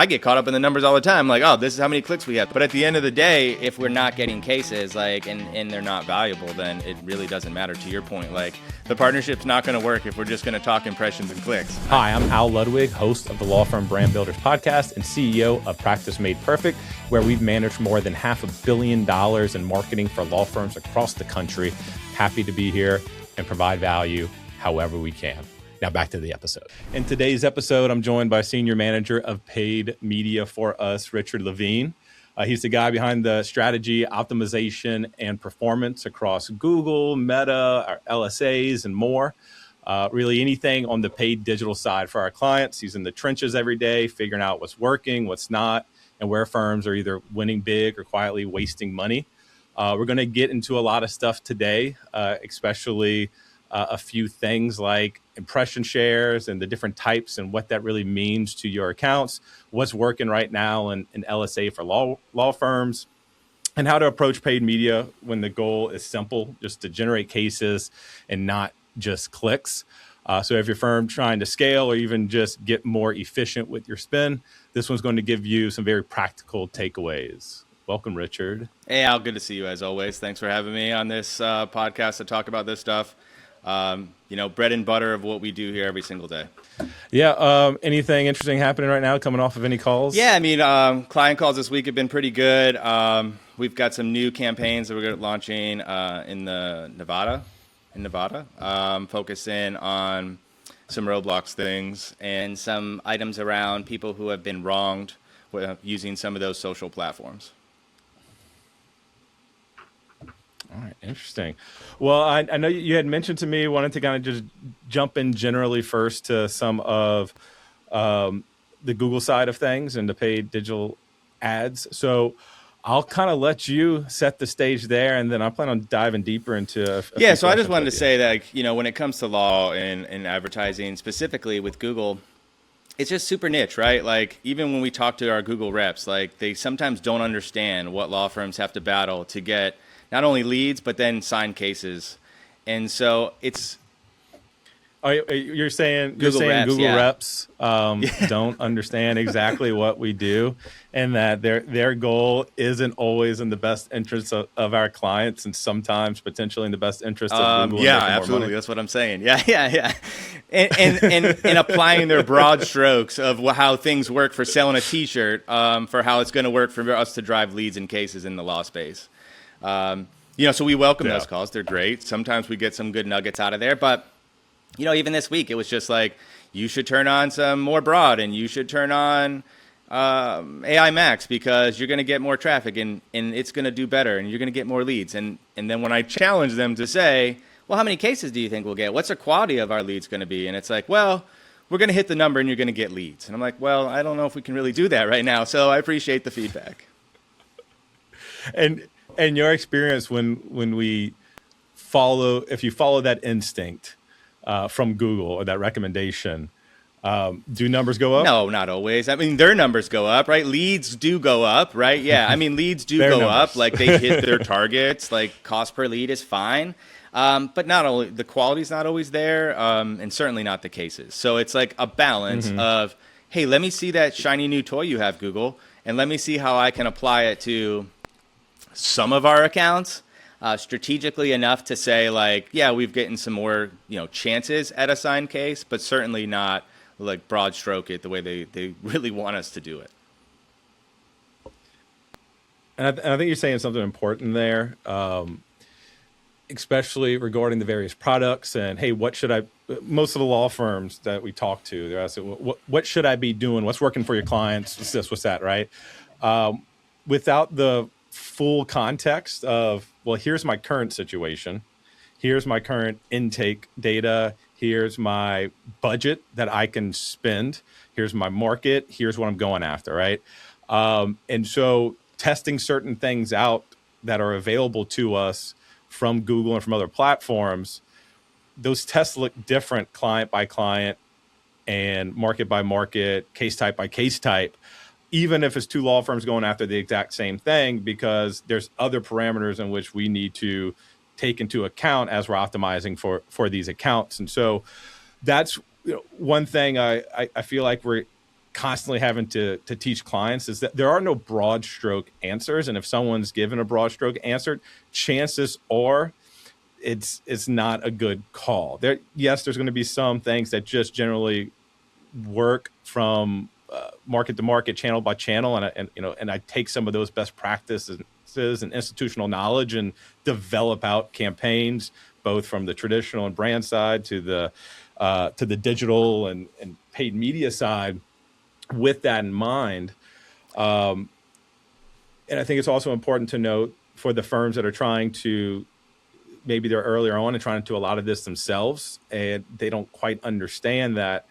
I get caught up in the numbers all the time, like, oh, this is how many clicks we have. But at the end of the day, if we're not getting cases, like, and they're not valuable, then it really doesn't matter. To your point, like, the partnership's not going to work if we're just going to talk impressions and clicks. Hi, I'm Al Ludwig, host of the Law Firm Brand Builders podcast and CEO of Practice Made Perfect, where we've managed more than $500 million in marketing for law firms across the country. Happy to be here and provide value however we can. Now back to the episode. In today's episode, I'm joined by Senior Manager of Paid Media for us, Richard Levine. He's the guy behind the strategy, optimization, and performance across Google, Meta, our LSAs, and more. Really anything on the paid digital side for our clients. He's in the trenches every day, figuring out what's working, what's not, and where firms are either winning big or quietly wasting money. We're going to get into a lot of stuff today, especially a few things like impression shares and the different types and what that really means to your accounts, what's working right now in LSA for law firms, and how to approach paid media when the goal is simple, just to generate cases and not just clicks. So if your firm trying to scale or even just get more efficient with your spend, this one's going to give you some very practical takeaways. Welcome, Richard. Hey, Al, good to see you as always. Thanks for having me on this podcast to talk about this stuff. Bread and butter of what we do here every single day. Yeah. Anything interesting happening right now coming off of any calls? Yeah. I mean, client calls this week have been pretty good. We've got some new campaigns that we're launching in Nevada, focusing on some Roblox things and some items around people who have been wronged using some of those social platforms. All right, interesting. Well, I know you had mentioned to me, wanted to kind of just jump in generally first to some of the Google side of things and the paid digital ads. So I'll kind of let you set the stage there, and then I plan on diving deeper into so I just wanted to say that, when it comes to law and advertising, specifically with Google, it's just super niche, right? Like, even when we talk to our Google reps, like, they sometimes don't understand what law firms have to battle to get not only leads, but then signed cases. And so it's... You're saying Google reps don't understand exactly what we do, and that their goal isn't always in the best interest of our clients, and sometimes potentially in the best interest of Google. Yeah, absolutely. That's what I'm saying. Yeah. And applying their broad strokes of how things work for selling a T-shirt, for how it's going to work for us to drive leads and cases in the law space. So we welcome those calls. They're great. Sometimes we get some good nuggets out of there. But, even this week, it was just like, you should turn on some more broad, and you should turn on AI Max, because you're going to get more traffic and it's going to do better and you're going to get more leads. And then when I challenge them to say, well, how many cases do you think we'll get? What's the quality of our leads going to be? And it's like, well, we're going to hit the number and you're going to get leads. And I'm like, well, I don't know if we can really do that right now. So I appreciate the feedback. And your experience when we if you follow that instinct from Google or that recommendation, do numbers go up? No, not always. I mean, their numbers go up, right? Leads do go up, right? Yeah, I mean, leads do go up. Like, they hit their targets. Like, cost per lead is fine. But not only the quality's not always there, and certainly not the cases. So it's like a balance of, hey, let me see that shiny new toy you have, Google, and let me see how I can apply it to some of our accounts strategically enough to say, like, yeah, we've gotten some more, chances at a signed case, but certainly not like broad stroke it the way they really want us to do it. And I think you're saying something important there, especially regarding the various products and, hey, most of the law firms that we talk to, they're asking, what should I be doing? What's working for your clients? What's this, what's that, right? Without the full context of, well, here's my current situation, here's my current intake data, here's my budget that I can spend, here's my market, here's what I'm going after, right? And so testing certain things out that are available to us from Google and from other platforms, those tests look different client by client and market by market, case type by case type, even if it's two law firms going after the exact same thing, because there's other parameters in which we need to take into account as we're optimizing for these accounts. And so that's one thing I feel like constantly having to teach clients is that there are no broad stroke answers. And if someone's given a broad stroke answer, chances are it's not a good call. Yes, there's going to be some things that just generally work from market to market, channel by channel, and I take some of those best practices and institutional knowledge and develop out campaigns, both from the traditional and brand side to the digital and paid media side, with that in mind. And I think it's also important to note for the firms that are trying to, maybe they're earlier on and trying to do a lot of this themselves, and they don't quite understand that,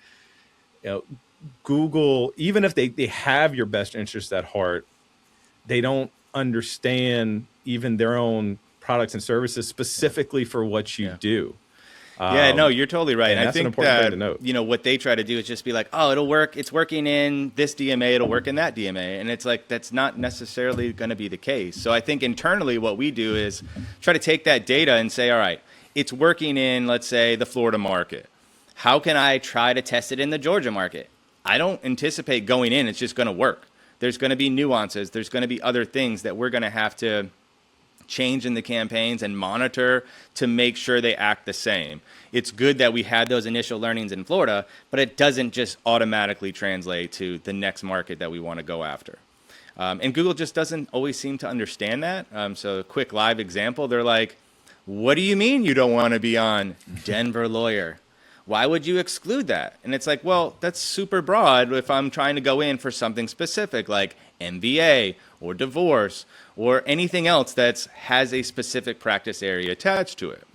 Google, even if they have your best interest at heart, they don't understand even their own products and services specifically for what you do. Yeah, no, you're totally right. And I that's an think important that, thing to note. what they try to do is just be like, oh, it'll work. It's working in this DMA. It'll work in that DMA. And it's like, that's not necessarily going to be the case. So I think internally what we do is try to take that data and say, all right, it's working in, let's say, the Florida market. How can I try to test it in the Georgia market? I don't anticipate going in, it's just going to work. There's going to be nuances. There's going to be other things that we're going to have to change in the campaigns and monitor to make sure they act the same. It's good that we had those initial learnings in Florida, but it doesn't just automatically translate to the next market that we want to go after. And Google just doesn't always seem to understand that. So a quick live example, they're like, what do you mean you don't want to be on Denver Lawyer? Why would you exclude that? And it's like, well, that's super broad if I'm trying to go in for something specific like MBA or divorce or anything else that has a specific practice area attached to it.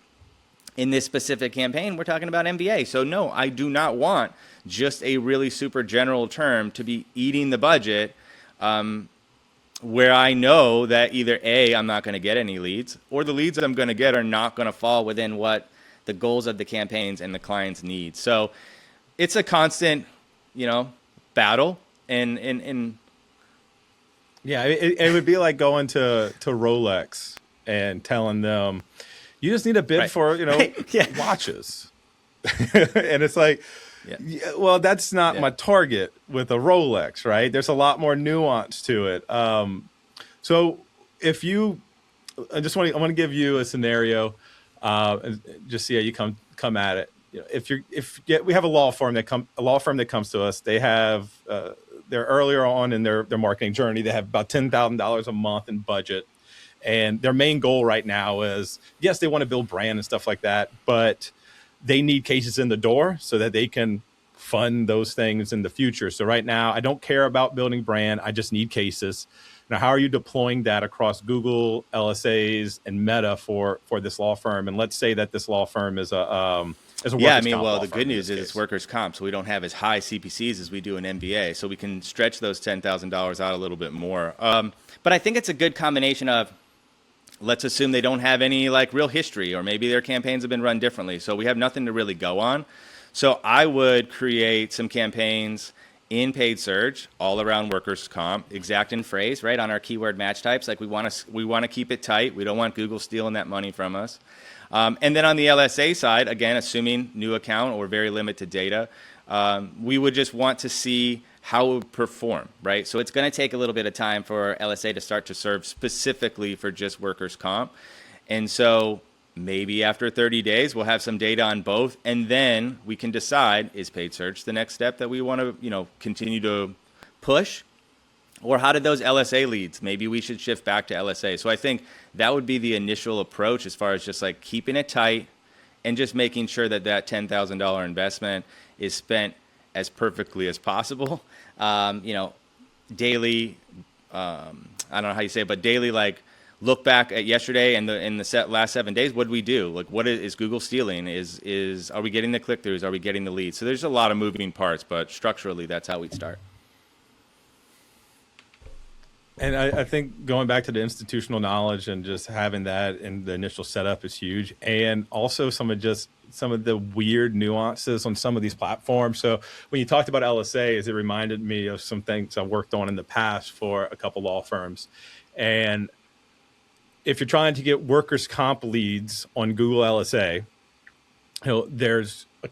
In this specific campaign, we're talking about MBA. So no, I do not want just a really super general term to be eating the budget where I know that either A, I'm not going to get any leads, or the leads that I'm going to get are not going to fall within what the goals of the campaigns and the client's needs. So it's a constant, battle. And yeah, it would be like going to Rolex and telling them, you just need a bid for, watches. And it's like, well, that's not my target with a Rolex, right? There's a lot more nuance to it. So if you, I want to give you a scenario, and just see how you come at it. We have a law firm that comes to us. They have they're earlier on in their marketing journey. They have about $10,000 a month in budget, and their main goal right now is, yes, they want to build brand and stuff like that, but they need cases in the door so that they can fund those things in the future. So right now, I don't care about building brand. I just need cases. Now, how are you deploying that across Google, LSAs, and Meta for this law firm? And let's say that this law firm is a workers' comp law the firm good news is it's workers' comp, so we don't have as high CPCs as we do in MBA, so we can stretch those $10,000 out a little bit more. But I think it's a good combination of, let's assume they don't have any real history, or maybe their campaigns have been run differently, so we have nothing to really go on. So I would create some campaigns in paid search all around workers' comp, exact in phrase, right, on our keyword match types. Like we want to keep it tight. We don't want Google stealing that money from us. And then on the LSA side, again, assuming new account or very limited data, we would just want to see how it would perform, right? So it's going to take a little bit of time for LSA to start to serve specifically for just workers' comp. And so maybe after 30 days, we'll have some data on both, and then we can decide, is paid search the next step that we want to, continue to push? Or how did those LSA leads? Maybe we should shift back to LSA. So I think that would be the initial approach as far as just keeping it tight and just making sure that that $10,000 investment is spent as perfectly as possible. Daily, I don't know how you say it, but daily, look back at yesterday and the last 7 days. What did we do? What is Google stealing? Are we getting the click-throughs? Are we getting the leads? So there's a lot of moving parts, but structurally, that's how we start. And I think going back to the institutional knowledge and just having that in the initial setup is huge. And also some of the weird nuances on some of these platforms. So when you talked about LSAs, it reminded me of some things I worked on in the past for a couple law firms. And if you're trying to get workers' comp leads on Google LSA, there's a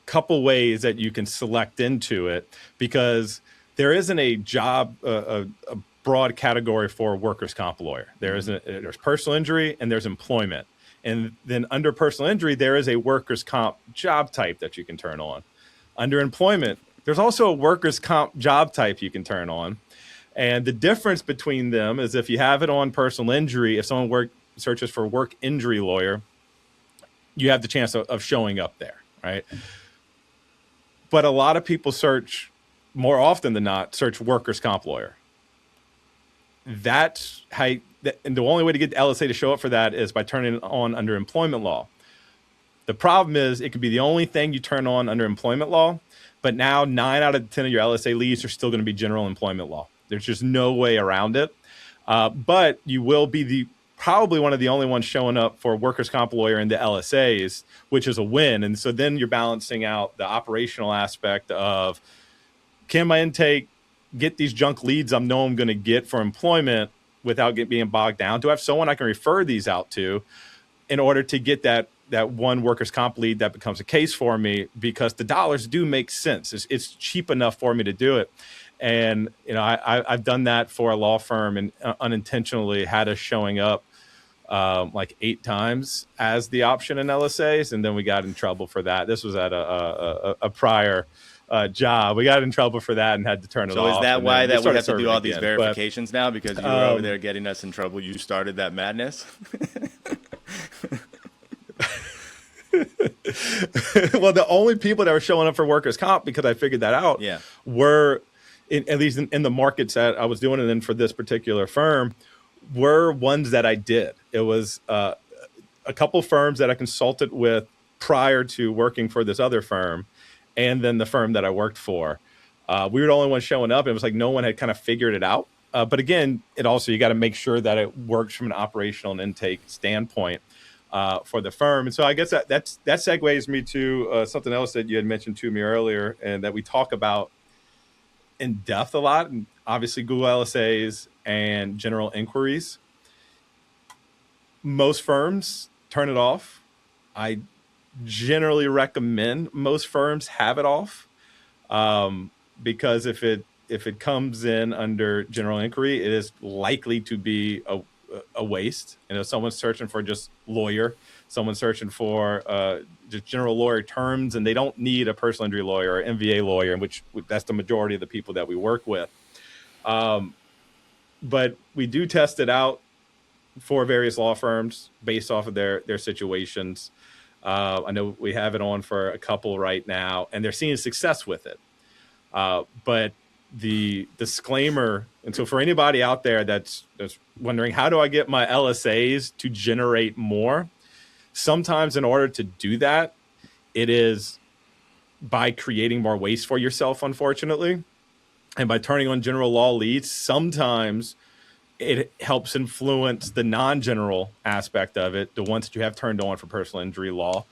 couple ways that you can select into it, because there isn't a job, a broad category for a workers' comp lawyer. There's personal injury and there's employment. And then under personal injury, there is a workers' comp job type that you can turn on. Under employment, there's also a workers' comp job type you can turn on. And the difference between them is if you have it on personal injury, if someone searches for work injury lawyer, you have the chance of showing up there, right? But a lot of people search, more often than not, search workers' comp lawyer. That's how, and the only way to get the LSA to show up for that is by turning it on under employment law. The problem is it could be the only thing you turn on under employment law, but now 9 out of 10 of your LSA leads are still going to be general employment law. There's just no way around it. But you will be probably one of the only ones showing up for workers' comp lawyer in the LSAs, which is a win. And so then you're balancing out the operational aspect of, can my intake get these junk leads I know I'm going to get for employment without being bogged down? Do I have someone I can refer these out to in order to get that one workers' comp lead that becomes a case for me? Because the dollars do make sense. It's cheap enough for me to do it. And, I've done that for a law firm and unintentionally had us showing up like 8 times as the option in LSAs. And then we got in trouble for that. This was at a prior job. We got in trouble for that and had to turn it off. So is that why that we have to do all these again. verifications now? Because you were over there getting us in trouble. You started that madness. Well, the only people that were showing up for workers' comp, because I figured that out, were, at least in the markets that I was doing it in for this particular firm, were ones that I did. It was a couple firms that I consulted with prior to working for this other firm, and then the firm that I worked for. We were the only ones showing up. It was like no one had kind of figured it out. But again, you got to make sure that it works from an operational and intake standpoint for the firm. And so I guess that segues me to something else that you had mentioned to me earlier, and that we talk about in depth a lot, and obviously Google LSAs and general inquiries. Most firms turn it off. I generally recommend most firms have it off, because if it comes in under general inquiry, it is likely to be a waste. Someone's searching for just lawyer, someone's searching for just general lawyer terms, and they don't need a personal injury lawyer or MVA lawyer, which that's the majority of the people that we work with. But we do test it out for various law firms based off of their situations. I know we have it on for a couple right now, and they're seeing success with it. But the disclaimer, and so for anybody out there that's wondering, how do I get my LSAs to generate more? Sometimes in order to do that, it is by creating more waste for yourself, unfortunately. And by turning on general law leads, sometimes it helps influence the non-general aspect of it, the ones that you have turned on for personal injury law,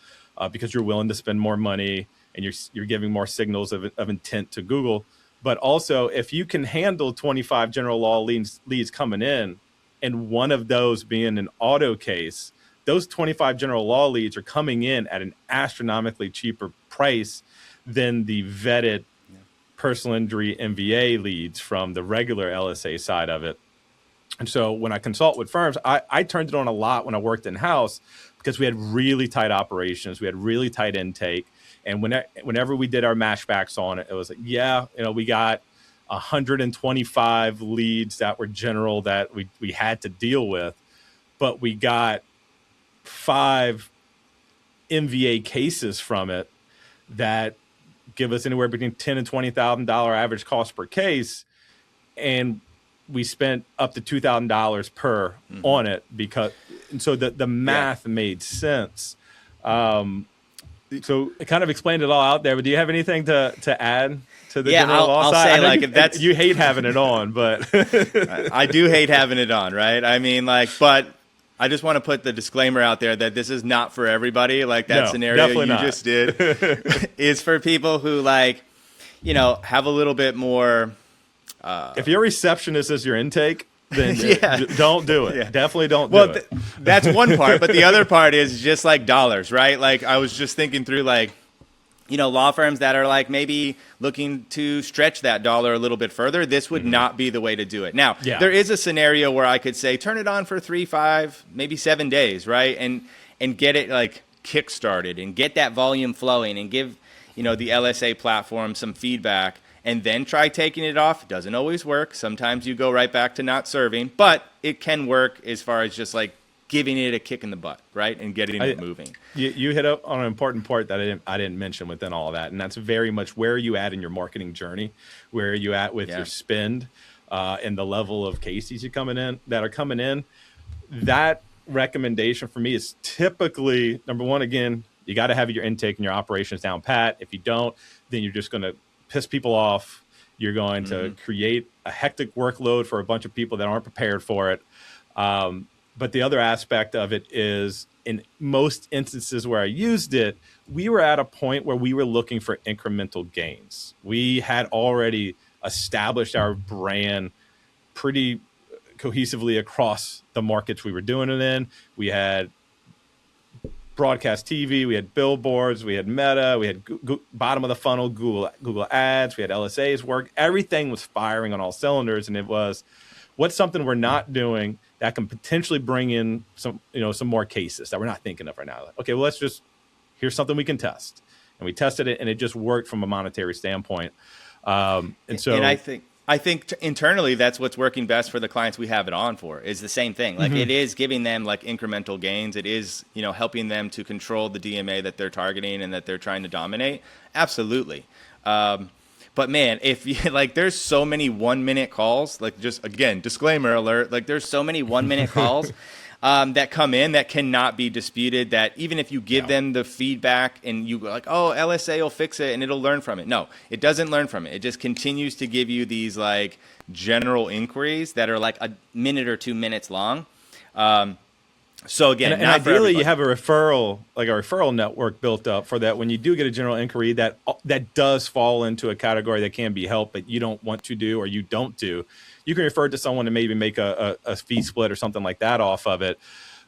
because you're willing to spend more money and you're giving more signals of intent to Google. But also, if you can handle 25 general law leads coming in, and one of those being an auto case, those 25 general law leads are coming in at an astronomically cheaper price than the vetted personal injury MVA leads from the regular LSA side of it. And so when I consult with firms, I turned it on a lot when I worked in-house, because we had really tight operations. We had really tight intake. And whenever we did our matchbacks on it, it was like, we got 125 leads that were general that we had to deal with, but we got 5 MVA cases from it that give us anywhere between $10,000 and $20,000 average cost per case, and we spent up to $2,000 per on it, so the math made sense. So I kind of explained it all out there, but do you have anything to add to the general law I'll side? say, like, if that's, you hate having it on, but I do hate having it on, right? I mean, but I just want to put the disclaimer out there that this is not for everybody. Like that scenario you just did is for people who have a little bit more. If your receptionist is your intake, then don't do it. Yeah. Definitely don't do it. That's one part. But the other part is just like dollars, right? Like I was just thinking through, like, law firms that are like maybe looking to stretch that dollar a little bit further, this would not be the way to do it. Now, there is a scenario where I could say, turn it on for 3, 5, maybe 7 days, right? And get it like kick-started and get that volume flowing and give, the LSA platform some feedback and then try taking it off. It doesn't always work. Sometimes you go right back to not serving, but it can work as far as just like giving it a kick in the butt, right? And getting it moving. You hit up on an important part that I didn't mention within all of that. And that's very much where are you at in your marketing journey? Where are you at with your spend and the level of cases that are coming in? That recommendation for me is typically, number one, again, you got to have your intake and your operations down pat. If you don't, then you're just going to piss people off. You're going to create a hectic workload for a bunch of people that aren't prepared for it. But the other aspect of it is, in most instances where I used it, we were at a point where we were looking for incremental gains. We had already established our brand pretty cohesively across the markets we were doing it in. We had broadcast TV, we had billboards, we had Meta, we had bottom of the funnel, Google Ads, we had LSAs work. Everything was firing on all cylinders, and it was, what's something we're not doing that can potentially bring in some more cases that we're not thinking of right now? Okay, well, here's something we can test. And we tested it, and it just worked from a monetary standpoint. And I think internally, that's what's working best for the clients we have it on for, is the same thing. Like it is giving them like incremental gains. It is, helping them to control the DMA that they're targeting and that they're trying to dominate. Absolutely. But man, if you there's so many 1-minute calls, like just again, disclaimer alert, like there's so many 1-minute calls that come in that cannot be disputed, that even if you give them the feedback and you go like, oh, LSA will fix it and it'll learn from it. No, it doesn't learn from it. It just continues to give you these like general inquiries that are like a minute or 2 minutes long. So again, and ideally you have a referral network built up for that. When you do get a general inquiry that does fall into a category that can be helped, but you don't want to do or you don't do, you can refer it to someone to maybe make a fee split or something like that off of it.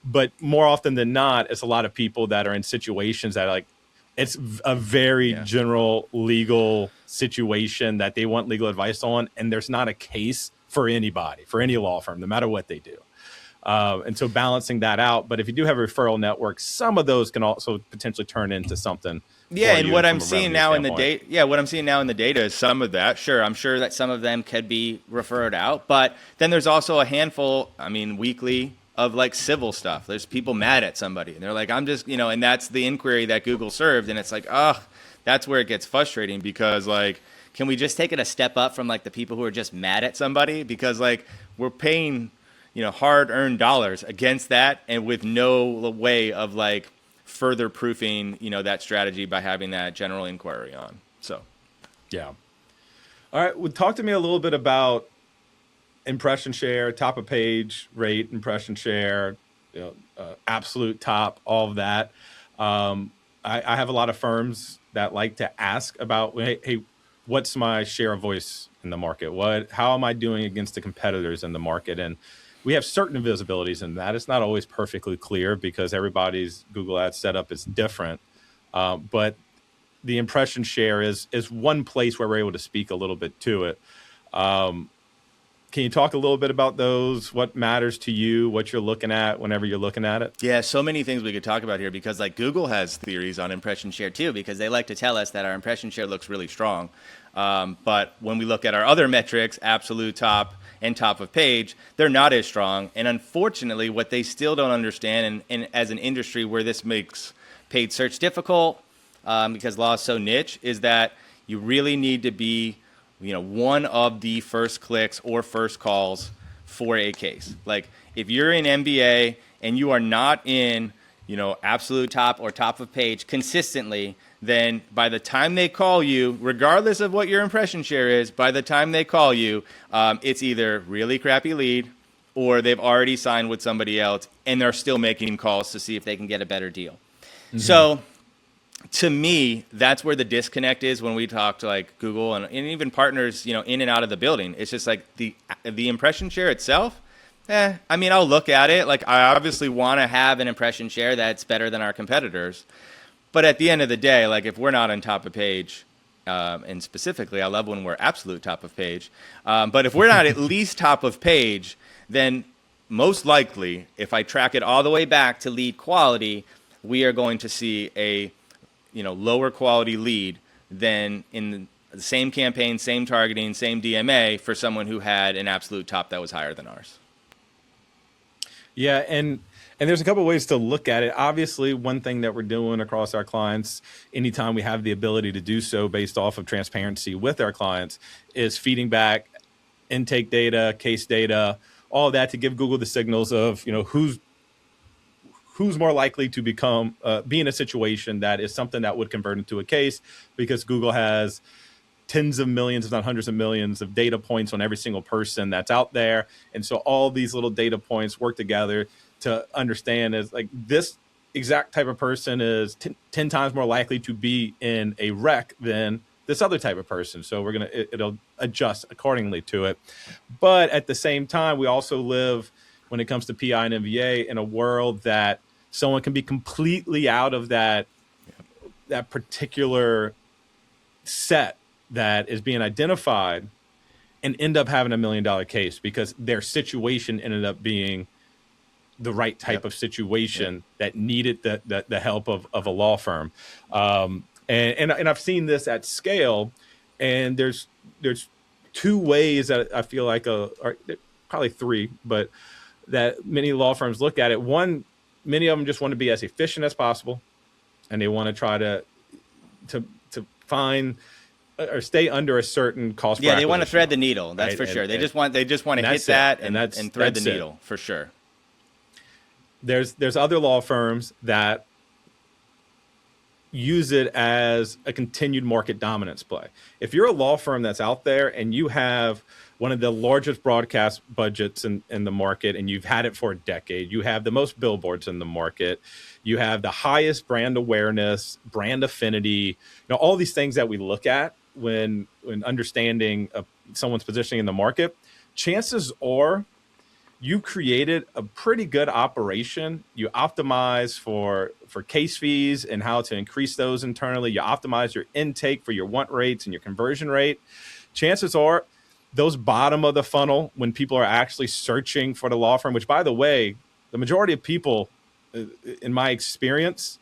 But more often than not, it's a lot of people that are in situations that it's a very general legal situation that they want legal advice on, and there's not a case for anybody, for any law firm, no matter what they do. And so balancing that out. But if you do have a referral network, some of those can also potentially turn into something. Yeah, and what I'm seeing now in the data, is some of that. Sure, I'm sure that some of them could be referred out, but then there's also a handful, weekly, of like civil stuff. There's people mad at somebody, and they're like, I'm just, and that's the inquiry that Google served, and it's like, that's where it gets frustrating, because like, can we just take it a step up from like the people who are just mad at somebody, because like we're paying hard-earned dollars against that, and with no way of like further proofing, that strategy by having that general inquiry on. So, yeah. All right. Well, talk to me a little bit about impression share, top of page rate, impression share, absolute top, all of that. I have a lot of firms that like to ask about, hey, what's my share of voice in the market? How am I doing against the competitors in the market? And we have certain visibilities in that. It's not always perfectly clear because everybody's Google Ads setup is different. But the impression share is one place where we're able to speak a little bit to it. Can you talk a little bit about those? What matters to you? What you're looking at whenever you're looking at it? Yeah, so many things we could talk about here, because like Google has theories on impression share too, because they like to tell us that our impression share looks really strong. But when we look at our other metrics, absolute top and top of page, they're not as strong. And unfortunately, what they still don't understand, and as an industry where this makes paid search difficult, because law is so niche, is that you really need to be one of the first clicks or first calls for a case. Like if you're in MBA and you are not in, absolute top or top of page consistently, then by the time they call you, regardless of what your impression share is, by the time they call you, it's either really crappy lead or they've already signed with somebody else and they're still making calls to see if they can get a better deal. Mm-hmm. So to me, that's where the disconnect is when we talk to like Google and even partners, in and out of the building. It's just like the impression share itself. I'll look at it. Like I obviously want to have an impression share that's better than our competitors, But at the end of the day, like if we're not on top of page, and specifically, I love when we're absolute top of page. But if we're not at least top of page, then most likely, if I track it all the way back to lead quality, we are going to see a lower quality lead than in the same campaign, same targeting, same DMA for someone who had an absolute top that was higher than ours. Yeah, and there's a couple of ways to look at it. Obviously, one thing that we're doing across our clients, anytime we have the ability to do so based off of transparency with our clients, is feeding back intake data, case data, all of that to give Google the signals of who's more likely to be in a situation that is something that would convert into a case, because Google has tens of millions, if not hundreds of millions of data points on every single person that's out there. And so all these little data points work together to understand is like this exact type of person is 10 times more likely to be in a wreck than this other type of person. So it'll adjust accordingly to it. But at the same time, we also live, when it comes to PI and MVA, in a world that someone can be completely out of that particular set that is being identified and end up having $1 million case because their situation ended up being the right type of situation that needed the help of a law firm. And I've seen this at scale, and there's two ways that I feel like, or probably three, but that many law firms look at it. One, many of them just want to be as efficient as possible, and they want to try to find or stay under a certain cost. Yeah, they want to thread the needle. That's right? For sure. They just want to hit that and thread the needle for sure. There's other law firms that use it as a continued market dominance play. If you're a law firm that's out there and you have one of the largest broadcast budgets in the market, and you've had it for a decade, you have the most billboards in the market, you have the highest brand awareness, brand affinity, all these things that we look at when understanding someone's positioning in the market, chances are you created a pretty good operation. You optimize for case fees and how to increase those internally. You optimize your intake for your want rates and your conversion rate. Chances are those bottom of the funnel, when people are actually searching for the law firm, which, by the way, the majority of people, in my experience,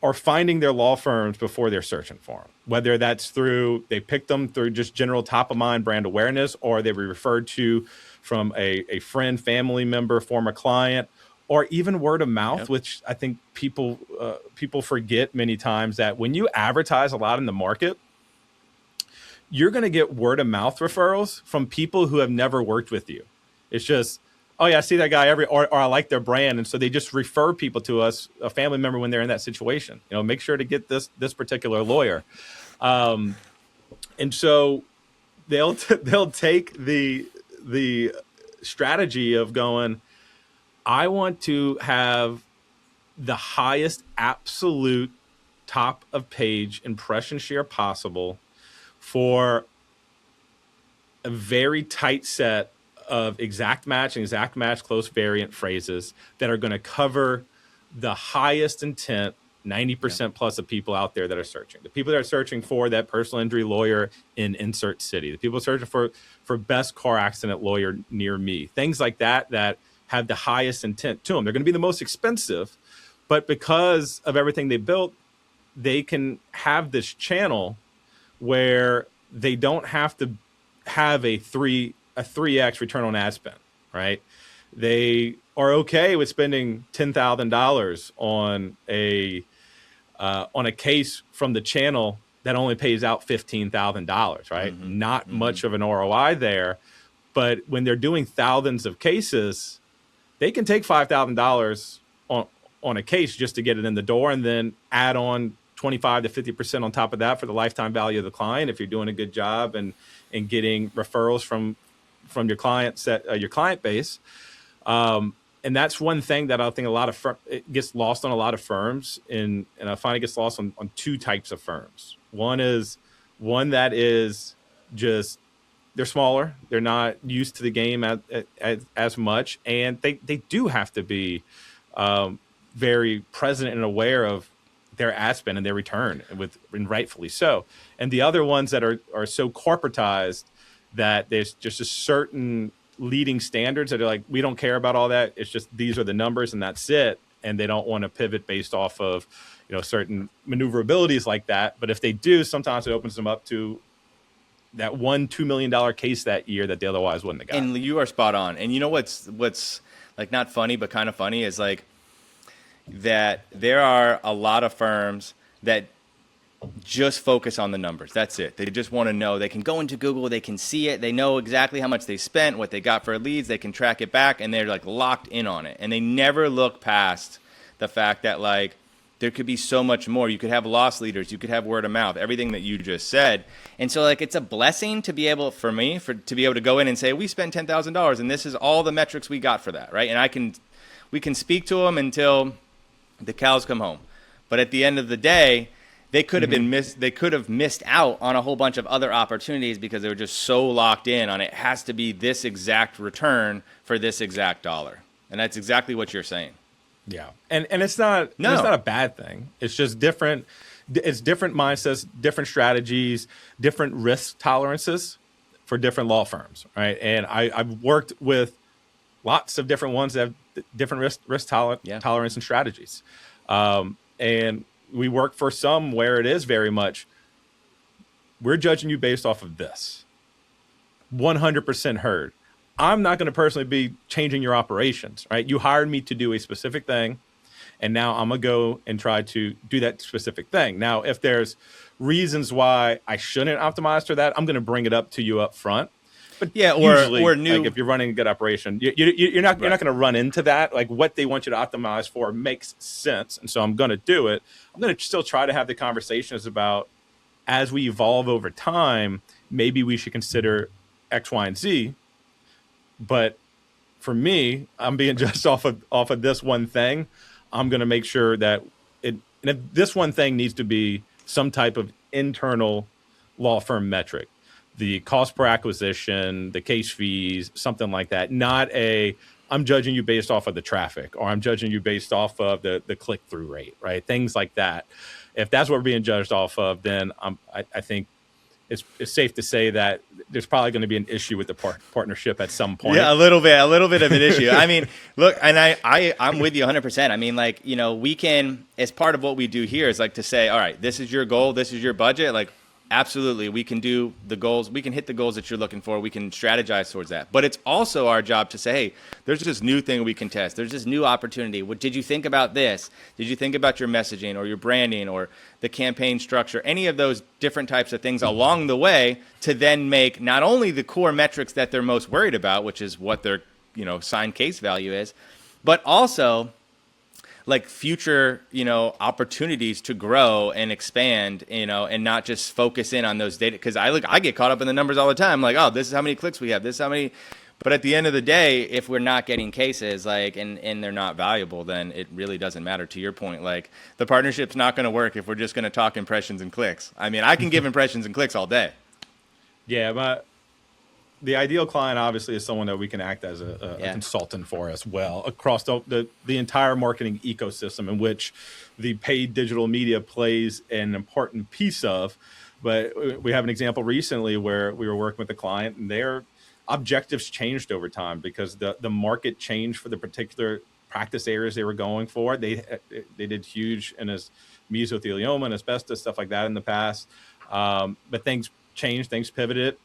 are finding their law firms before they're searching for them, whether that's they picked them through just general top of mind brand awareness, or they were referred to from a friend, family member, former client, or even word of mouth, which I think people forget many times, that when you advertise a lot in the market, you're going to get word of mouth referrals from people who have never worked with you. It's just, oh yeah, I see that guy or I like their brand. And so they just refer people to us, a family member, when they're in that situation. Make sure to get this particular lawyer. And so they'll take the strategy of going, I want to have the highest absolute top of page impression share possible for a very tight set of exact match and exact match close variant phrases that are going to cover the highest intent 90% plus of people out there that are searching. The people that are searching for that personal injury lawyer in insert city. The people searching for best car accident lawyer near me. Things like that have the highest intent to them. They're going to be the most expensive, but because of everything they built, they can have this channel where they don't have to have a 3x return on ad spend, right? They are okay with spending $10,000 on a case from the channel that only pays out $15,000, right? Not much of an ROI there, but when they're doing thousands of cases, they can take $5,000 on a case just to get it in the door, and then add on 25 to 50% on top of that for the lifetime value of the client if you're doing a good job and getting referrals from your client base. And that's one thing that I think it gets lost on a lot of firms, and I find it gets lost on two types of firms. One that is just, they're smaller, they're not used to the game as much, and they do have to be very present and aware of their ad spend and their return, and rightfully so. And the other ones that are so corporatized that there's just a certain leading standards that are like, we don't care about all that. It's just, these are the numbers and that's it. And they don't want to pivot based off of, certain maneuverabilities like that. But if they do, sometimes it opens them up to that $2 million case that year that they otherwise wouldn't have gotten. And you are spot on. And you know what's like not funny, but kind of funny is like that there are a lot of firms that just focus on the numbers. That's it. They just want to know. They can go into Google, they can see it, they know exactly how much they spent, what they got for leads, they can track it back, and they're like locked in on it. And they never look past the fact that like there could be so much more. You could have loss leaders, you could have word of mouth, everything that you just said. And so like it's a blessing to be able, for me, to be able to go in and say, we spent $10,000 and this is all the metrics we got for that, right? And we can speak to them until the cows come home. But at the end of the day, they could have they could have missed out on a whole bunch of other opportunities because they were just so locked in on it has to be this exact return for this exact dollar. And that's exactly what you're saying. Yeah. And it's not a bad thing. It's just different. It's different mindsets, different strategies, different risk tolerances for different law firms, right? And I've worked with lots of different ones that have different risk tolerance and strategies. And we work for some where it is very much, we're judging you based off of this. 100% heard. I'm not going to personally be changing your operations, right? You hired me to do a specific thing, and now I'm going to go and try to do that specific thing. Now, if there's reasons why I shouldn't optimize for that, I'm going to bring it up to you up front. But yeah, or new, like if you're running a good operation, you're not going to run into that. Like what they want you to optimize for makes sense, and so I'm going to do it. I'm going to still try to have the conversations about as we evolve over time. Maybe we should consider X, Y, and Z. But for me, I'm being judged off of this one thing. I'm going to make sure that and if this one thing needs to be some type of internal law firm metric. The cost per acquisition, the case fees, something like that. Not I'm judging you based off of the traffic, or I'm judging you based off of the click-through rate, right? Things like that. If that's what we're being judged off of, then I think it's safe to say that there's probably going to be an issue with the partnership at some point. Yeah, a little bit of an issue. I mean, look, and I'm with you 100%. I mean, like, we can, as part of what we do here is like to say, all right, this is your goal, this is your budget, like, absolutely, we can do the goals. We can hit the goals that you're looking for. We can strategize towards that. But it's also our job to say, hey, there's this new thing we can test. There's this new opportunity. What did you think about this? Did you think about your messaging or your branding or the campaign structure? Any of those different types of things along the way to then make not only the core metrics that they're most worried about, which is what their signed case value is, but also like future, opportunities to grow and expand, and not just focus in on those data. Because I get caught up in the numbers all the time. Like, oh, this is how many clicks we have. This is how many. But at the end of the day, if we're not getting cases, like, and they're not valuable, then it really doesn't matter. To your point, like, the partnership's not going to work if we're just going to talk impressions and clicks. I mean, I can give impressions and clicks all day. Yeah, but the ideal client obviously is someone that we can act as a consultant for as well across the entire marketing ecosystem, in which the paid digital media plays an important piece of. But we have an example recently where we were working with a client and their objectives changed over time because the market changed for the particular practice areas they were going for. They did huge in mesothelioma and asbestos, stuff like that in the past. But things changed, things pivoted.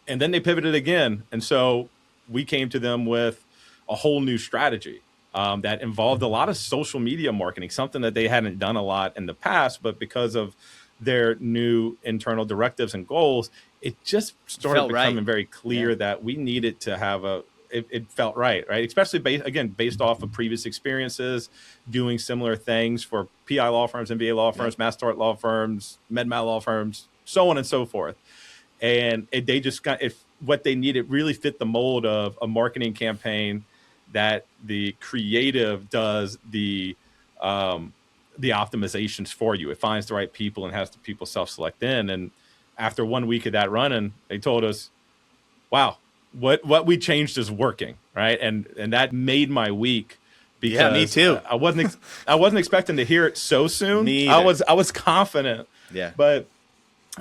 And then they pivoted again. And so we came to them with a whole new strategy that involved a lot of social media marketing, something that they hadn't done a lot in the past. But because of their new internal directives and goals, it just started becoming very clear that we needed to have it felt right? Especially based off of previous experiences, doing similar things for PI law firms, MBA law firms, mass tort law firms, med-mal law firms, so on and so forth. And they just what they needed really fit the mold of a marketing campaign that the creative does the optimizations for you. It finds the right people and has the people self-select in. And after 1 week of that running, they told us, wow, what we changed is working, right? And that made my week Yeah, me too. I wasn't expecting to hear it so soon. Me I either. was confident. Yeah. But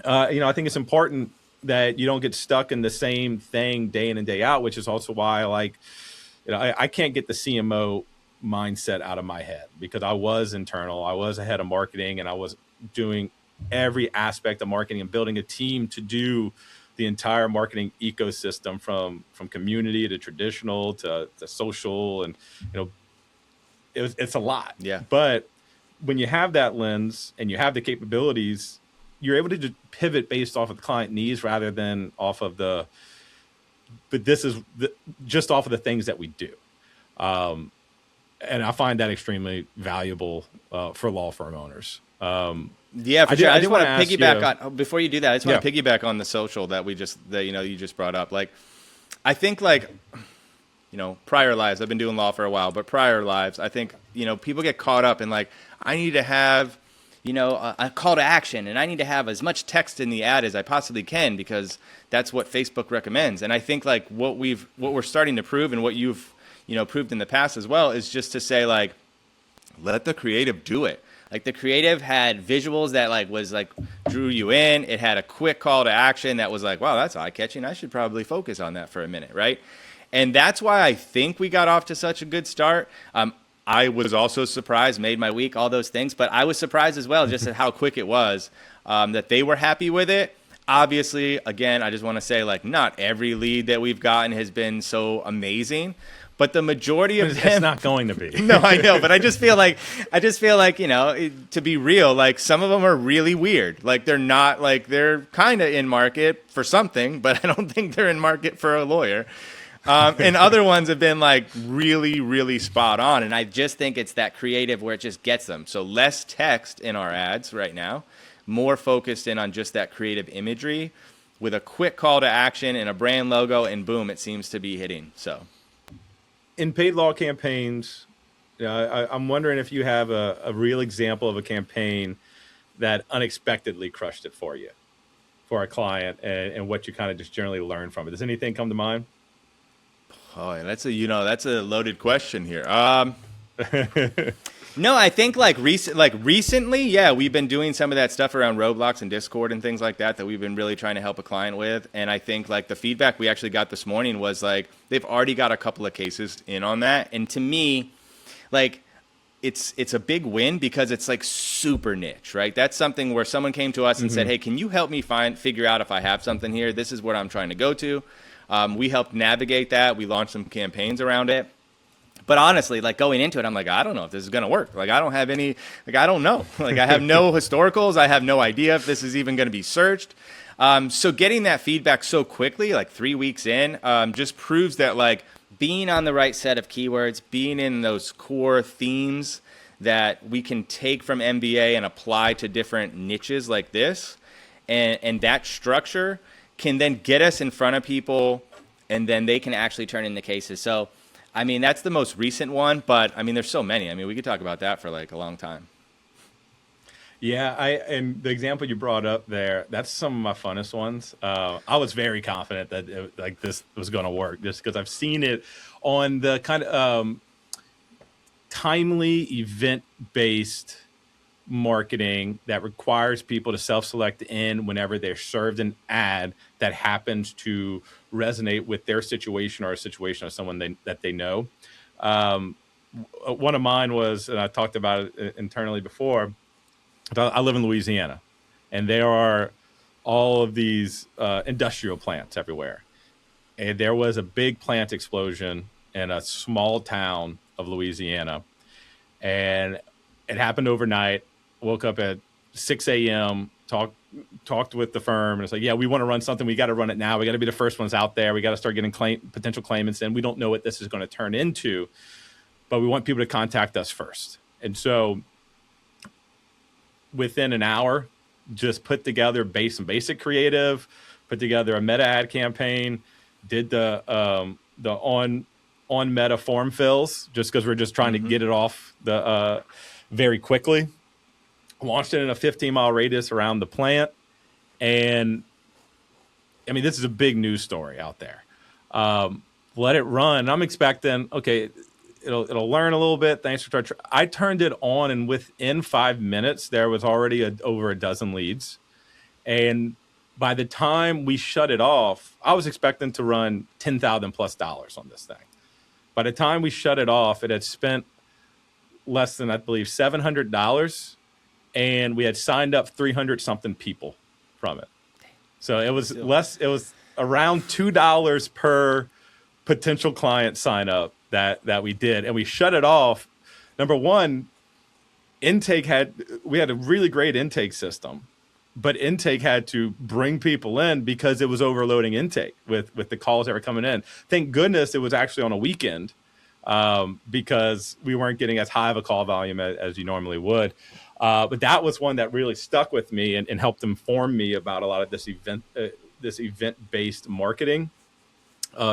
I think it's important that you don't get stuck in the same thing day in and day out, which is also why I can't get the CMO mindset out of my head, because I was internal. I was a head of marketing, and I was doing every aspect of marketing and building a team to do the entire marketing ecosystem from community to traditional to social. And, it's a lot. Yeah. But when you have that lens and you have the capabilities, you're able to just pivot based off of the client needs rather than off of just off of the things that we do. And I find that extremely valuable for law firm owners. Yeah, for sure. I just want to piggyback on, before you do that, I just want to piggyback on the social that you just brought up. Like, I think prior lives, I've been doing law for a while, but prior lives, I think, people get caught up in like, I need to have, a call to action, and I need to have as much text in the ad as I possibly can because that's what Facebook recommends. And I think like what we're starting to prove, and what you've, proved in the past as well, is just to say like, let the creative do it. Like the creative had visuals that drew you in. It had a quick call to action that was like, wow, that's eye-catching. I should probably focus on that for a minute, right? And that's why I think we got off to such a good start. I was also surprised, made my week, all those things. But I was surprised as well just at how quick it was, that they were happy with it. Obviously, again, I just want to say like not every lead that we've gotten has been so amazing. But the majority of them, it's not going to be. No, I know, but I just feel like, to be real, like some of them are really weird. Like they're not like, they're kind of in market for something, but I don't think they're in market for a lawyer. And other ones have been like really, really spot on. And I just think it's that creative where it just gets them. So less text in our ads right now, more focused in on just that creative imagery with a quick call to action and a brand logo, and boom, it seems to be hitting. So. In paid law campaigns, I'm wondering if you have a real example of a campaign that unexpectedly crushed it for you, for a client, and what you kind of just generally learn from it. Does anything come to mind? Oh, that's a loaded question here. No, I think recently, yeah, we've been doing some of that stuff around Roblox and Discord and things like that we've been really trying to help a client with. And I think like the feedback we actually got this morning was like they've already got a couple of cases in on that. And to me, like it's a big win because it's like super niche, right? That's something where someone came to us and said, hey, can you help me figure out if I have something here? This is what I'm trying to go to. We helped navigate that. We launched some campaigns around it. But honestly, like going into it, I'm like, I don't know if this is going to work. Like, I don't have any, like, I don't know. Like, I have no historicals. I have no idea if this is even going to be searched. So getting that feedback so quickly, like 3 weeks in, just proves that like being on the right set of keywords, being in those core themes that we can take from MBA and apply to different niches like this, and that structure can then get us in front of people, and then they can actually turn into cases. So, I mean, that's the most recent one, but I mean, there's so many. I mean, we could talk about that for like a long time. Yeah, and the example you brought up there, that's some of my funnest ones. I was very confident that this was going to work just because I've seen it on the kind of timely event-based marketing that requires people to self-select in whenever they're served an ad that happens to resonate with their situation or a situation of someone that they know. One of mine was, and I talked about it internally before, I live in Louisiana, and there are all of these industrial plants everywhere. And there was a big plant explosion in a small town of Louisiana, and it happened overnight. Woke up at 6 a.m., talked with the firm, and it's like, yeah, we want to run something. We got to run it now. We got to be the first ones out there. We got to start getting potential claimants in. We don't know what this is going to turn into, but we want people to contact us first. And so within an hour, just put together some basic creative, put together a meta ad campaign, did the on meta form fills just because we're just trying to get it off the very quickly. Launched it in a 15-mile radius around the plant. And I mean, this is a big news story out there. Let it run. I'm expecting, okay, it'll learn a little bit. Thanks for I turned it on, and within 5 minutes, there was already over a dozen leads. And by the time we shut it off, I was expecting to run $10,000+ on this thing. By the time we shut it off, it had spent less than, I believe, $700, and we had signed up 300 something people from it. So it was less. It was around $2 per potential client sign up that we did, and we shut it off. Number one, we had a really great intake system, but intake had to bring people in because it was overloading intake with the calls that were coming in. Thank goodness it was actually on a weekend, because we weren't getting as high of a call volume as you normally would. But that was one that really stuck with me and helped inform me about a lot of this event-based marketing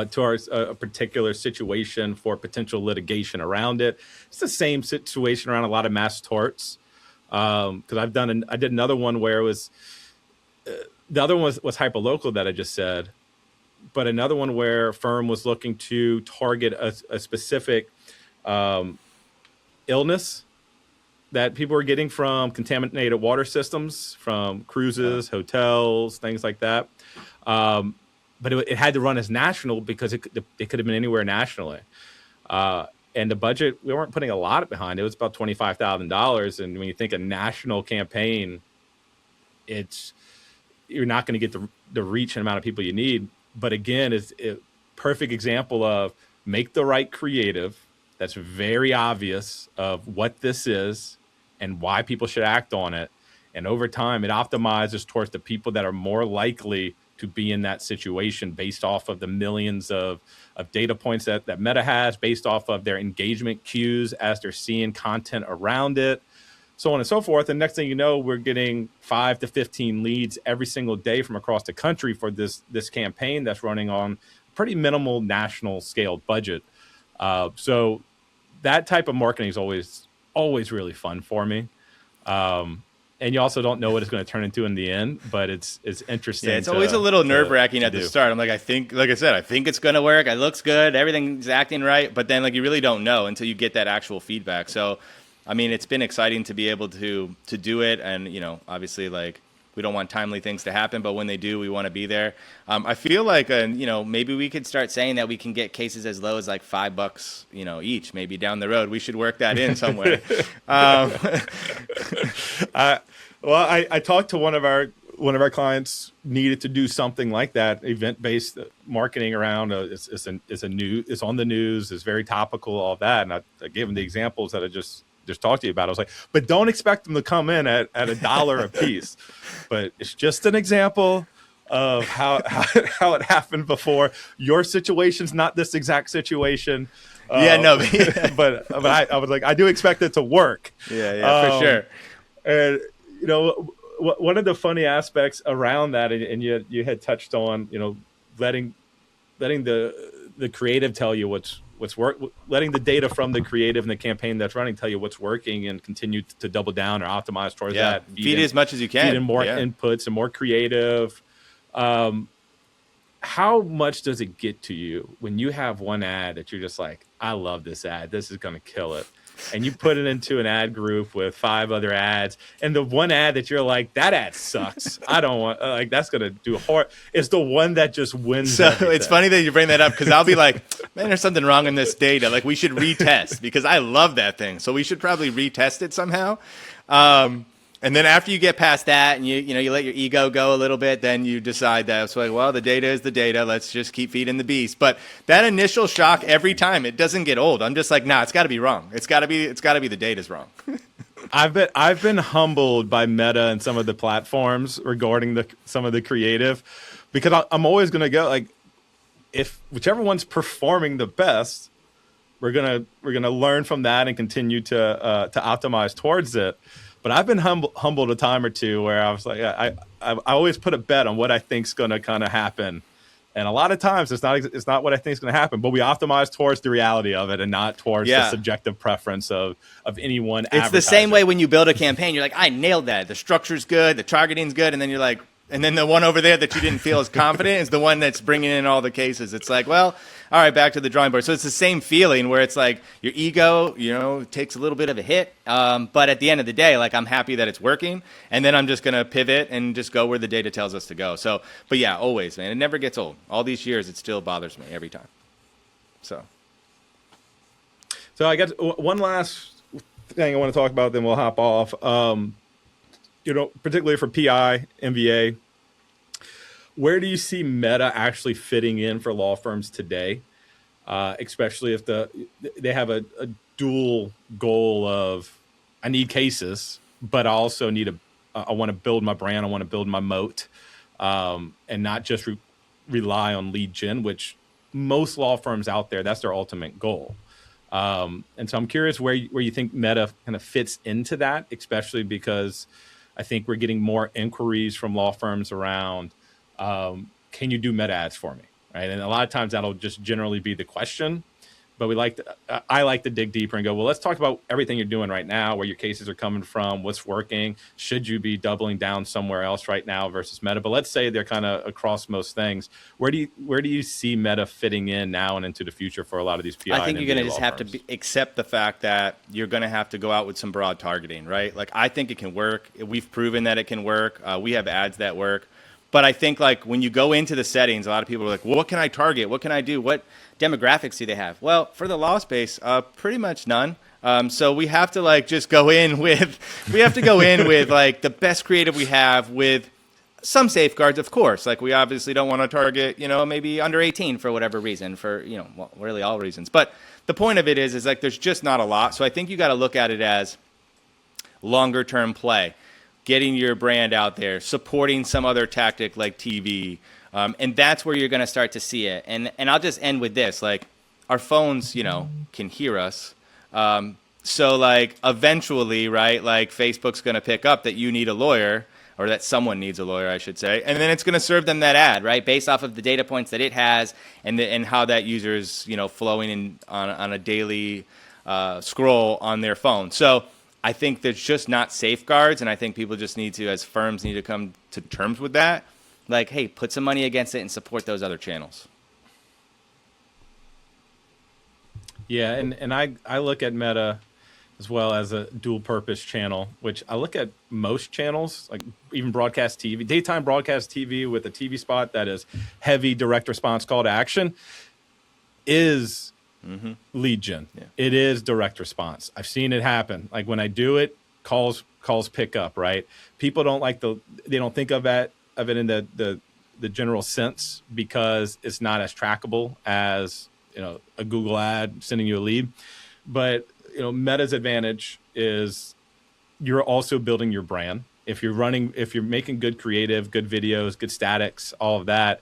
towards a particular situation for potential litigation around it. It's the same situation around a lot of mass torts. Because I did another one where it was the other one was hyperlocal that I just said, but another one where a firm was looking to target a specific illness that people were getting from contaminated water systems, from cruises, hotels, things like that. But it had to run as national because it could have been anywhere nationally. And the budget, we weren't putting a lot behind it. It was about $25,000. And when you think a national campaign, you're not going to get the reach and amount of people you need. But again, it's a perfect example of make the right creative that's very obvious of what this is and why people should act on it. And over time, it optimizes towards the people that are more likely to be in that situation based off of the millions of data points that Meta has, based off of their engagement cues as they're seeing content around it, so on and so forth. And next thing you know, we're getting 5 to 15 leads every single day from across the country for this campaign that's running on pretty minimal national scale budget. So that type of marketing is always really fun for me. And you also don't know what it's going to turn into in the end, but it's interesting. Yeah, it's always a little nerve-wracking at the start. I'm like, I think it's going to work. It looks good. Everything's acting right. But then you really don't know until you get that actual feedback. So, I mean, it's been exciting to be able to do it. And, obviously, we don't want timely things to happen, but when they do, we want to be there. I feel like, maybe we could start saying that we can get cases as low as $5, each, maybe down the road. We should work that in somewhere. I talked to one of our clients needed to do something like that, event-based marketing around it's on the news, it's very topical, all that. And I gave him the examples that I just talked to you about. I was like, but don't expect them to come in at $1 a piece. But it's just an example of how it happened before. Your situation's not this exact situation. But I was like, I do expect it to work. Yeah, for sure. And one of the funny aspects around that, and you had touched on, letting the creative tell you what's letting the data from the creative and the campaign that's running tell you what's working, and continue to double down or optimize towards that. Feed as much as you can. Feed in more inputs and more creative. How much does it get to you when you have one ad that you're just like, I love this ad, this is going to kill it, and you put it into an ad group with 5 other ads, and the one ad that you're like, that ad sucks, I don't want, that's going to do horror, is the one that just wins. So everything. It's funny that you bring that up, because I'll be like, man, there's something wrong in this data. We should retest, because I love that thing. So we should probably retest it somehow. And then after you get past that and you let your ego go a little bit, then you decide that it's like, well, the data is the data. Let's just keep feeding the beast. But that initial shock every time, it doesn't get old. I'm just like, nah, it's got to be wrong. It's got to be the data's wrong. I've been humbled by Meta and some of the platforms regarding some of the creative, because I'm always going to go if whichever one's performing the best, we're gonna learn from that and continue to optimize towards it. But I've been humbled a time or two where I was like, I always put a bet on what I think's going to kind of happen, and a lot of times it's not what I think is going to happen. But we optimize towards the reality of it and not towards the subjective preference of anyone. It's the same way when you build a campaign. You're like, I nailed that. The structure's good, the targeting's good, and then you're like, And then the one over there that you didn't feel as confident is the one that's bringing in all the cases. It's like, well, all right, back to the drawing board. So it's the same feeling where it's like your ego, takes a little bit of a hit. But at the end of the day, like, I'm happy that it's working. And then I'm just going to pivot and just go where the data tells us to go. So, but yeah, always, man. It never gets old. All these years, it still bothers me every time. So I guess one last thing I want to talk about, then we'll hop off. Particularly for PI, MVA, where do you see Meta actually fitting in for law firms today, especially if they have a dual goal of, I need cases, but I also I want to build my brand, I want to build my moat, and not just rely on lead gen, which most law firms out there, that's their ultimate goal. And so I'm curious where you think Meta kind of fits into that, especially because I think we're getting more inquiries from law firms around, can you do Meta ads for me? Right. And a lot of times that'll just generally be the question, but I like to dig deeper and go, well, let's talk about everything you're doing right now, where your cases are coming from, what's working. Should you be doubling down somewhere else right now versus Meta? But let's say they're kind of across most things. Where do you see Meta fitting in now and into the future for a lot of these PI? I think you're going to just have to accept the fact that you're going to have to go out with some broad targeting, right? Like, I think it can work. We've proven that it can work. We have ads that work. But I think, like, when you go into the settings, a lot of people are like, well, what can I target? What can I do? What demographics do they have? Well, for the law space, pretty much none. So we have to, like, just go in with like the best creative we have, with some safeguards, of course. Like, we obviously don't want to target, maybe under 18 for whatever reason, for, really all reasons. But the point of it is like, there's just not a lot. So I think you got to look at it as longer term play. Getting your brand out there, supporting some other tactic like TV. And that's where you're going to start to see it. And I'll just end with this. Like, our phones, can hear us. So, like, eventually, right, like, Facebook's going to pick up that you need a lawyer, or that someone needs a lawyer, I should say. And then it's going to serve them that ad, right, based off of the data points that it has and how that user's, flowing in on a daily scroll on their phone. So I think there's just not safeguards, and I think people just need to, as firms, need to come to terms with that. Like, hey, put some money against it and support those other channels. Yeah, and I look at Meta as well as a dual purpose channel, which I look at most channels, like even broadcast TV, daytime broadcast TV with a TV spot that is heavy direct response call to action is lead gen. Yeah. It is direct response. I've seen it happen. Like, when I do it, calls pick up, right? People don't they don't think of it in the general sense, because it's not as trackable as, a Google ad sending you a lead. But, Meta's advantage is you're also building your brand. If you're making good creative, good videos, good statics, all of that,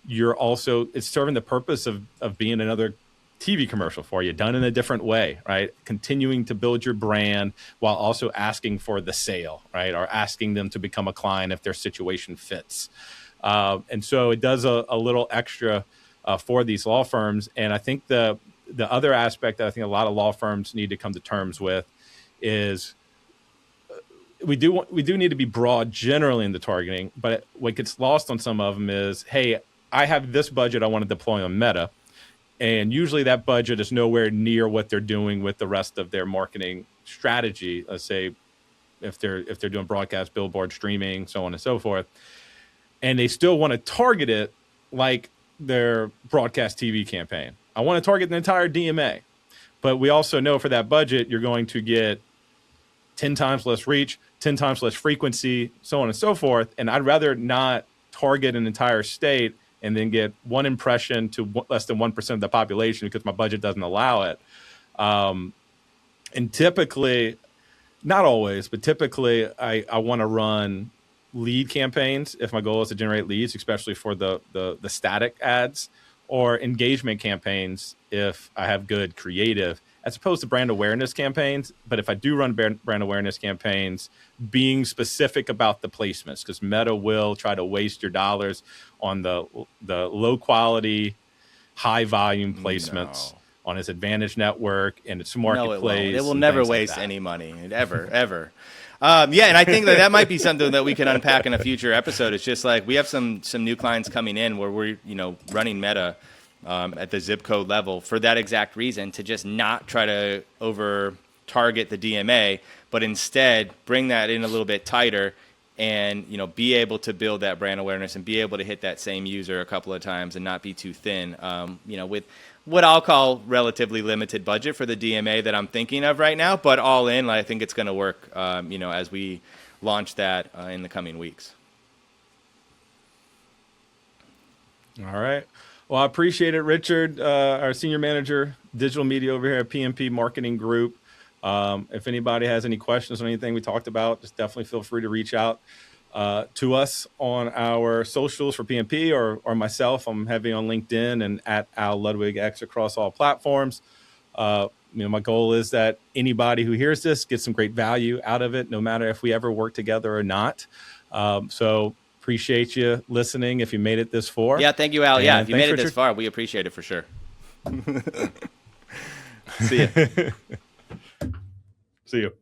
it's serving the purpose of being another TV commercial for you, done in a different way, right? Continuing to build your brand while also asking for the sale, right? Or asking them to become a client if their situation fits. And so it does a little extra for these law firms. And I think the other aspect that I think a lot of law firms need to come to terms with is we do need to be broad generally in the targeting, but what gets lost on some of them is, hey, I have this budget I want to deploy on Meta. And usually that budget is nowhere near what they're doing with the rest of their marketing strategy. Let's say if they're doing broadcast, billboard, streaming, so on and so forth. And they still want to target it like their broadcast TV campaign. I want to target the entire DMA. But we also know for that budget, you're going to get 10 times less reach, 10 times less frequency, so on and so forth. And I'd rather not target an entire state and then get one impression to less than 1% of the population because my budget doesn't allow it. And typically, not always, but typically I want to run lead campaigns if my goal is to generate leads, especially for the static ads, or engagement campaigns if I have good creative, as opposed to brand awareness campaigns. But if I do run brand awareness campaigns, being specific about the placements, because Meta will try to waste your dollars on the low quality, high volume placements on its Advantage network and its marketplace. No, it will never waste any money, ever. Yeah, and I think that might be something that we can unpack in a future episode. It's just like we have some new clients coming in where we're running meta at the zip code level for that exact reason, to just not try to over target the DMA, but instead bring that in a little bit tighter and be able to build that brand awareness and be able to hit that same user a couple of times and not be too thin. With what I'll call relatively limited budget for the DMA that I'm thinking of right now, but all in, I think it's going to work, as we launch that in the coming weeks. All right. Well, I appreciate it, Richard, our senior manager, digital media over here at PMP Marketing Group. If anybody has any questions on anything we talked about, just definitely feel free to reach out to us on our socials for PMP or myself. I'm heavy on LinkedIn and at Al Ludwig X across all platforms. My goal is that anybody who hears this gets some great value out of it, no matter if we ever work together or not. So appreciate you listening if you made it this far. Yeah, thank you, Al. Yeah, if you made it Richard. this far, we appreciate it for sure. See ya. See you.